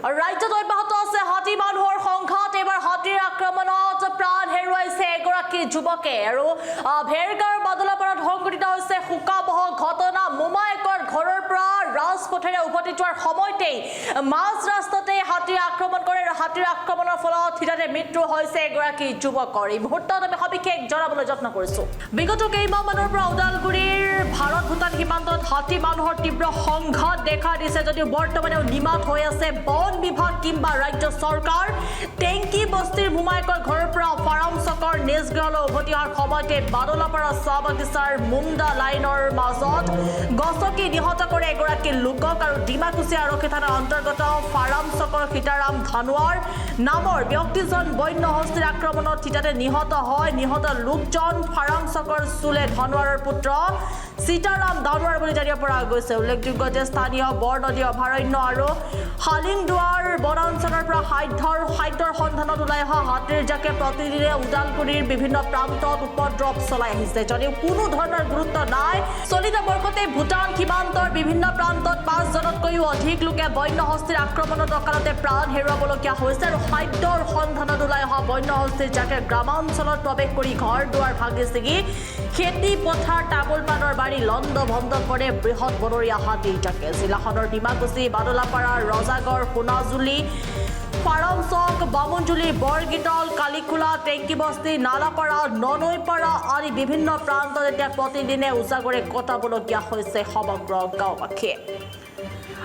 ৰাজ্যত অব্যাহত আছে হাতী মানুহৰ সংঘাত। এবাৰ হাতীৰ আক্ৰমণত প্ৰাণ হেৰুৱাইছে এগৰাকী যুৱকে আৰু ভেৰগাঁৱৰ বাদলাপাৰাত সংঘটিত হৈছে শোকাবহ ঘটনা। মোমায়েকৰ ঘৰৰ পৰা ৰাজপথেৰে উভতি যোৱাৰ সময়তেই মাজ ৰাস্তাতে হাতীৰ আক্ৰমণ কৰে আৰু হাতীৰ আক্ৰমণৰ ফলত হঠাতে মৃত্যু হৈছে এগৰাকী যুৱকৰ। এই মুহূৰ্তত আমি সবিশেষ জনাবলৈ যত্ন কৰিছো। বিগত কেইমাহমানৰ পৰা ওদালগুৰিৰ ভাৰত ভূটান সীমান্তত হাতী মানুহৰ তীব্ৰ সংঘাত দেখা দিছে যদিও বৰ্তমানেও নিমাত হৈ আছে বন বিভাগ কিংবা ৰাজ্য চৰকাৰ। টেংকি বস্তিৰ মোমায়েকৰ ঘৰৰ পৰা ফাৰাম চকৰ নিজ গৃহলৈ উভতি অহাৰ সময়তে বাদলাপাৰা চাহ বাগিচাৰ মুণ্ডা লাইনৰ মাজত গছকি নিহত কৰে এগৰাকী লোকক আৰু ডিমাকুচি আৰক্ষী থানাৰ অন্তৰ্গত ফাৰাম চকৰ সীতাৰাম ধানোৱাৰ নামৰ ব্যক্তিজন বন্য হস্তীৰ আক্ৰমণত হঠাতে নিহত হয়। নিহত লোকজন ফাৰাম চকৰ চুলে ধানোৱাৰৰ পুত্ৰ সীতাৰাম ধানোৱাৰ বুলি জানিব পৰা গৈছে। উল্লেখযোগ্য যে স্থানীয় বৰনদী অভয়াৰণ্য আৰু হালিংদুৱাৰ বনাঞ্চলৰ পৰা খাদ্যৰ সন্ধানত ওলাই অহা হাতীৰ জাকে প্ৰতিদিনে ওদালগুৰিৰ বিভিন্ন প্ৰান্তত উপদ্ৰৱ চলাই আহিছে যদিও কোনো ধৰণৰ গুৰুত্ব নাই। চলিত বৰ্ষতে ভূটান সীমান্তৰ বিভিন্ন প্ৰান্তত 5জনতকৈও অধিক লোকে বন্য হস্তীৰ আক্ৰমণত অকালতে প্ৰাণ হেৰুৱাবলগীয়া হৈছে আৰু খাদ্যৰ সন্ধানত ওলাই অহা বন্য হস্তীৰ জাকে গ্ৰামাঞ্চলত প্ৰৱেশ কৰি ঘৰ দুৱাৰ ভাঙি ছিগি খেতি পথাৰ তামোল পাণৰ বাৰী লণ্ড ভণ্ড কৰে বৃহৎ বনৰীয়া হাতীৰ জাকে। জিলাখনৰ ডিমাকুচি, বাদলাপাৰা, ৰজাগড়, সোণাজুলি, ফাৰামচক, বামুনজুলি, বৰগীতল, কালিখোলা, টেংকিবস্তি, নালাপাৰা, ননৈপাৰা আদি বিভিন্ন প্ৰান্তত এতিয়া প্ৰতিদিনে উজাগৰে কটাবলগীয়া হৈছে সমগ্ৰ গাঁওবাসীয়ে।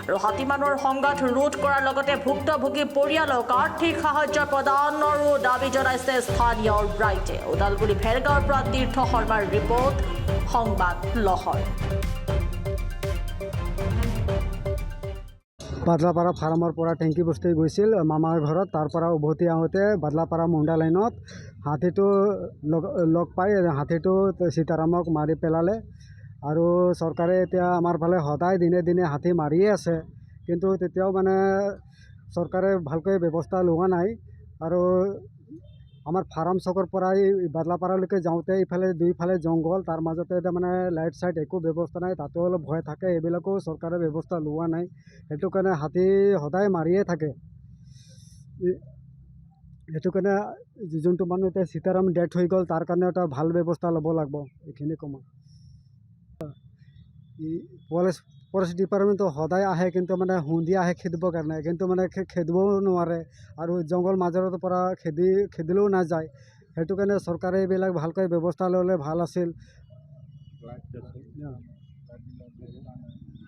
আৰু হাতী মানুহৰ সংঘাত ৰোধ কৰাৰ লগতে ভুক্তভোগী পৰিয়ালক আৰ্থিক সাহায্য প্ৰদানৰো দাবী জনাইছে স্থানীয় ৰাইজে। ওদালগুৰি ভেৰগাঁৱৰ পৰা তীৰ্থ শৰ্মাৰ ৰিপৰ্ট, সংবাদ লহৰ। বাদলাপাৰা ফাৰ্মৰ পৰা টেংকি বস্তি গৈছিল মামাৰ ঘৰত। তাৰ পৰা উভতি আহোঁতে বাদলাপাৰা মুণ্ডা লাইনত হাতীটো লগ পাই হাতীটো সীতাৰামক মাৰি পেলালে। আৰু চৰকাৰে এতিয়া আমাৰ ফালে সদায় দিনে দিনে হাতী মাৰিয়ে আছে, কিন্তু তেতিয়াও মানে চৰকাৰে ভালকৈ ব্যৱস্থা লোৱা নাই। আৰু আমাৰ ফাৰাম চকৰ পৰা বাদলাপাৰালৈকে যাওঁতে ইফালে দুইফালে জংঘল, তাৰ মাজতে এতিয়া মানে লাইট চাইট একো ব্যৱস্থা নাই, তাতেও অলপ ভয় থাকে। এইবিলাকো চৰকাৰে ব্যৱস্থা লোৱা নাই, সেইটো কাৰণে হাতী সদায় মাৰিয়ে থাকে। সেইটো কাৰণে যোনটো মানুহ এতিয়া সীতাৰাম ডেথ হৈ গ'ল তাৰ কাৰণে এটা ভাল ব্যৱস্থা ল'ব লাগিব। এইখিনি কম ফৰেষ্ট ডিপাৰ্টমেণ্টটো সদায় আহে, কিন্তু মানে সন্ধিয়া আহে খেদিবৰ কাৰণে, কিন্তু মানে খেদিবও নোৱাৰে আৰু জংঘল মাজৰ পৰা খেদিলেও নাযায়। সেইটো কাৰণে চৰকাৰে এইবিলাক ভালকৈ ব্যৱস্থা ল'লে ভাল আছিল।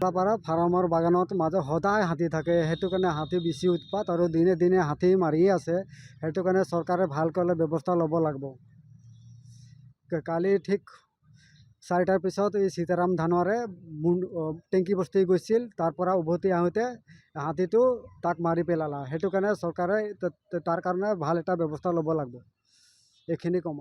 বাদলাপাৰা ফাৰ্মৰ বাগানত মাজত সদায় হাতী থাকে, সেইটো কাৰণে হাতী বেছি উৎপাত আৰু দিনে দিনে হাতী মাৰিয়ে আছে। সেইটো কাৰণে চৰকাৰে ভালকৈ অলপ ব্যৱস্থা ল'ব লাগিব। কালি ঠিক 4টাৰ পিছত এই সীতাৰাম ধানোৱাৰে টেংকি বস্তি গৈছিল, তাৰ পৰা উভতি আহোঁতে হাতীটো তাক মাৰি পেলালা। সেইটো কাৰণে চৰকাৰে তাৰ কাৰণে ভাল এটা ব্যৱস্থা ল'ব লাগিব। এইখিনি কম।